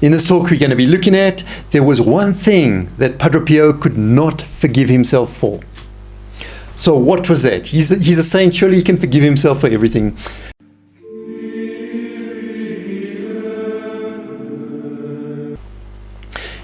In this talk we're going to be looking at, there was one thing that Padre Pio could not forgive himself for. So what was that? He's a saint, surely he can forgive himself for everything.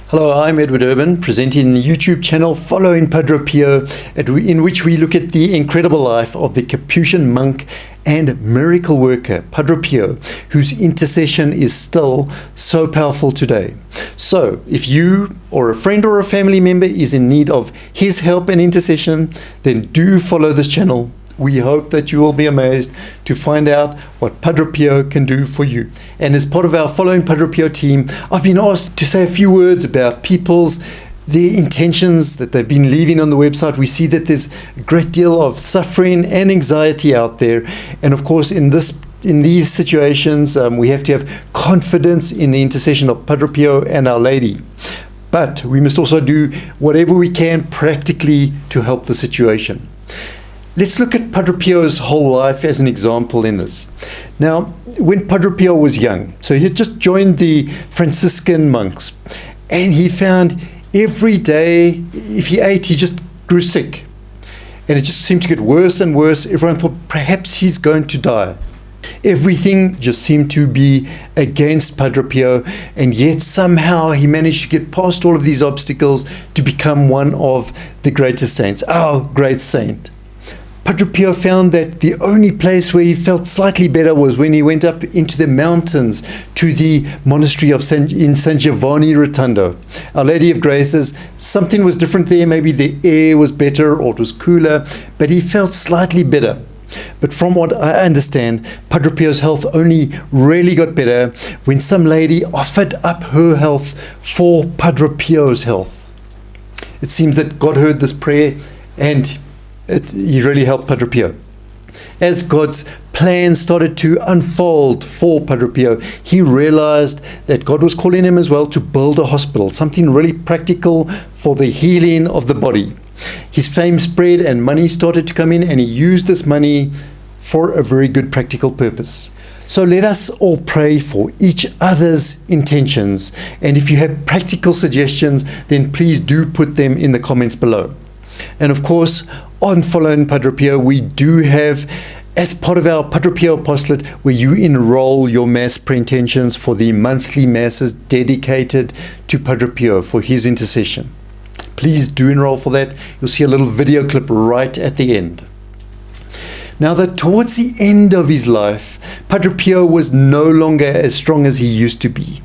Hello, I'm Edward Urban, presenting the YouTube channel Following Padre Pio, in which we look at the incredible life of the Capuchin monk and miracle worker, Padre Pio, whose intercession is still so powerful today. So, if you or a friend or a family member is in need of his help and intercession, then do follow this channel. We hope that you will be amazed to find out what Padre Pio can do for you. And as part of our Following Padre Pio team, I've been asked to say a few words about their intentions that they've been leaving on the website. We see that there's a great deal of suffering and anxiety out there. And of course, in these situations, we have to have confidence in the intercession of Padre Pio and Our Lady. But we must also do whatever we can practically to help the situation. Let's look at Padre Pio's whole life as an example in this. Now, when Padre Pio was young, so he had just joined the Franciscan monks, and he found every day, if he ate, he just grew sick. And it just seemed to get worse and worse. Everyone thought perhaps he's going to die. Everything just seemed to be against Padre Pio, and yet somehow he managed to get past all of these obstacles to become one of the greatest saints, our great saint. Padre Pio found that the only place where he felt slightly better was when he went up into the mountains to the monastery in San Giovanni Rotondo. Our Lady of Graces, something was different there. Maybe the air was better or it was cooler, but he felt slightly better. But from what I understand, Padre Pio's health only really got better when some lady offered up her health for Padre Pio's health. It seems that God heard this prayer and he really helped Padre Pio. As God's plan started to unfold for Padre Pio, he realized that God was calling him as well to build a hospital, something really practical for the healing of the body. His fame spread and money started to come in, and he used this money for a very good practical purpose. So let us all pray for each other's intentions, and if you have practical suggestions, then please do put them in the comments below. And of course, on Following Padre Pio, we do have, as part of our Padre Pio Postlet, where you enroll your Mass pre-intentions for the monthly Masses dedicated to Padre Pio for his intercession. Please do enroll for that. You'll see a little video clip right at the end. Now that towards the end of his life, Padre Pio was no longer as strong as he used to be.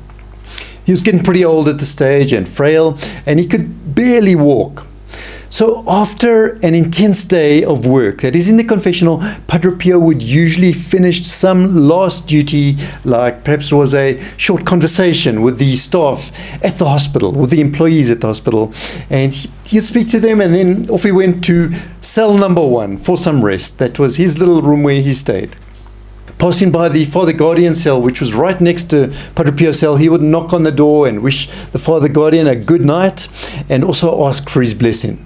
He was getting pretty old at the stage and frail, and he could barely walk. So after an intense day of work, that is in the confessional, Padre Pio would usually finish some last duty, like perhaps it was a short conversation with the staff at the hospital, with the employees at the hospital, and he'd speak to them, and then off he went to cell number 1 for some rest. That was his little room where he stayed. Passing by the Father Guardian cell, which was right next to Padre Pio's cell, he would knock on the door and wish the Father Guardian a good night, and also ask for his blessing.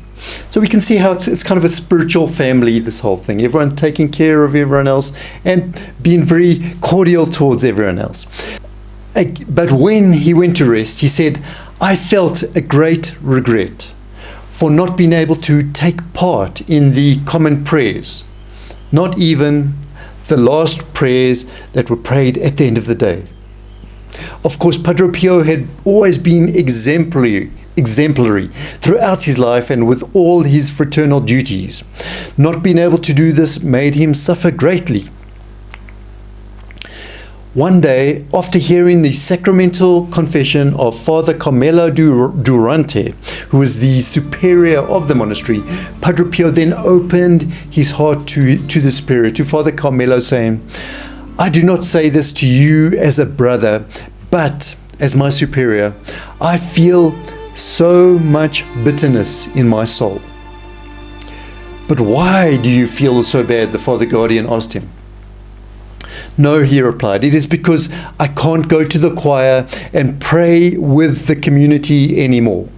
So we can see how it's kind of a spiritual family, this whole thing. Everyone taking care of everyone else and being very cordial towards everyone else. But when he went to rest, he said, I felt a great regret for not being able to take part in the common prayers, not even the last prayers that were prayed at the end of the day. Of course, Padre Pio had always been exemplary throughout his life and with all his fraternal duties. Not being able to do this made him suffer greatly. One day, after hearing the sacramental confession of Father Carmelos Durante, who was the superior of the monastery, Padre Pio then opened his heart to the superior, to Father Carmelos, saying, I do not say this to you as a brother, but as my superior. I feel so much bitterness in my soul. But why do you feel so bad? The Father Guardian asked him. No, he replied, it is because I can't go to the choir and pray with the community anymore.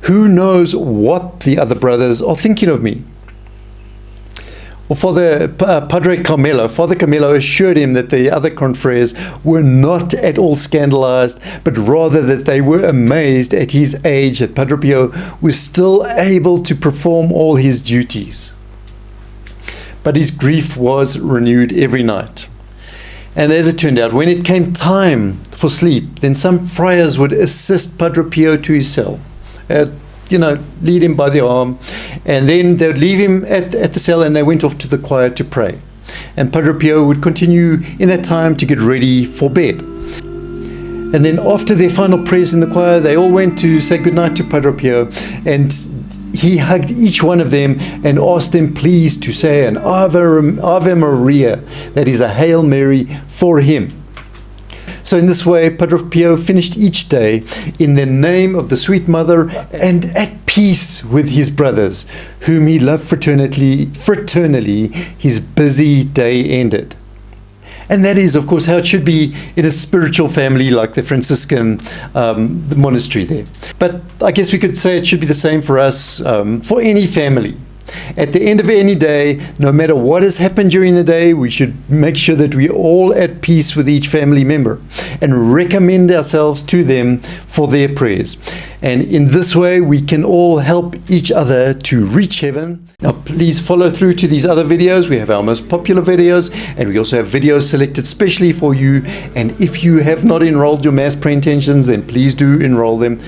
Who knows what the other brothers are thinking of me? Well, Padre Carmelo, Father Carmelo assured him that the other confreres were not at all scandalized, but rather that they were amazed at his age, that Padre Pio was still able to perform all his duties. But his grief was renewed every night. And as it turned out, when it came time for sleep, then some friars would assist Padre Pio to his cell. Lead him by the arm, and then they would leave him at the cell, and they went off to the choir to pray. And Padre Pio would continue in that time to get ready for bed. And then after their final prayers in the choir, they all went to say goodnight to Padre Pio, and he hugged each one of them and asked them please to say an Ave Maria, that is a Hail Mary, for him. So in this way, Padre Pio finished each day in the name of the Sweet Mother and at peace with his brothers, whom he loved fraternally, his busy day ended. And that is, of course, how it should be in a spiritual family like the Franciscan the monastery there. But I guess we could say it should be the same for us, for any family. At the end of any day, no matter what has happened during the day, we should make sure that we're all at peace with each family member and recommend ourselves to them for their prayers. And in this way, we can all help each other to reach heaven. Now, please follow through to these other videos. We have our most popular videos, and we also have videos selected specially for you. And if you have not enrolled your Mass prayer intentions, then please do enroll them.